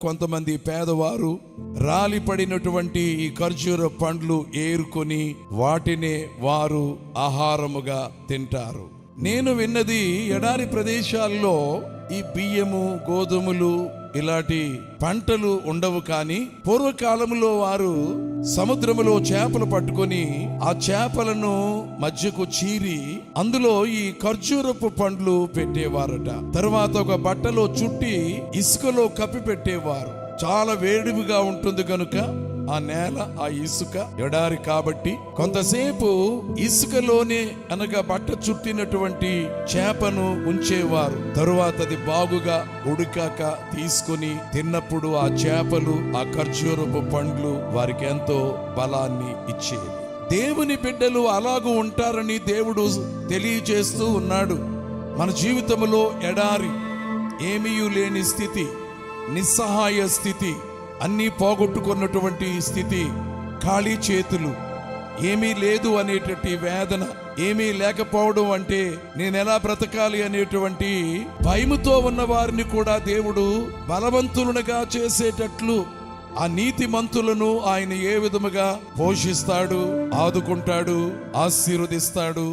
కొంతమంది పేదవారు రాలిపడినటువంటి ఈ ఖర్జూర పండ్లు ఏరుకొని వాటిని వారు ఆహారముగా తింటారు. నేను విన్నది, ఎడారి ప్రదేశాల్లో ఈ బియ్యము, గోధుమలు ఇలాంటి పంటలు ఉండవు. కానీ పూర్వకాలంలో వారు సముద్రములో చేపలు పట్టుకొని ఆ చేపలను మధ్యకు చీరి అందులో ఈ ఖర్జూరపు పండ్లు పెట్టేవారట. తర్వాత ఒక బట్టలో చుట్టి ఇసుకలో కప్పి పెట్టేవారు. చాలా వేడిగా ఉంటుంది కనుక ఆ నేల, ఆ ఇసుక, ఎడారి కాబట్టి కొంతసేపు ఇసుకలోనే అనగా బట్ట చుట్టినటువంటి చేపను ఉంచేవారు. తరువాత అది బాగుగా ఉడికాక తీసుకుని తిన్నప్పుడు ఆ చేపలు, ఆ ఖర్జూరపు పండ్లు వారికి ఎంతో బలాన్ని ఇచ్చేవి. దేవుని బిడ్డలు అలాగూ ఉంటారని దేవుడు తెలియజేస్తూ ఉన్నాడు. మన జీవితంలో ఎడారి, ఏమీ లేని స్థితి, నిస్సహాయ స్థితి, అన్నీ పోగొట్టుకున్నటువంటి స్థితి, ఖాళీ చేతులు, ఏమీ లేదు అనేటువంటి వేదన, ఏమీ లేకపోవడం అంటే నేనెలా బ్రతకాలి అనేటువంటి భయముతో ఉన్న వారిని కూడా దేవుడు బలవంతులుగా చేసేటట్లు ఆ నీతిమంతులను ఆయన ఏ విధముగా పోషిస్తాడు, ఆదుకుంటాడు, ఆశీర్వదిస్తాడు.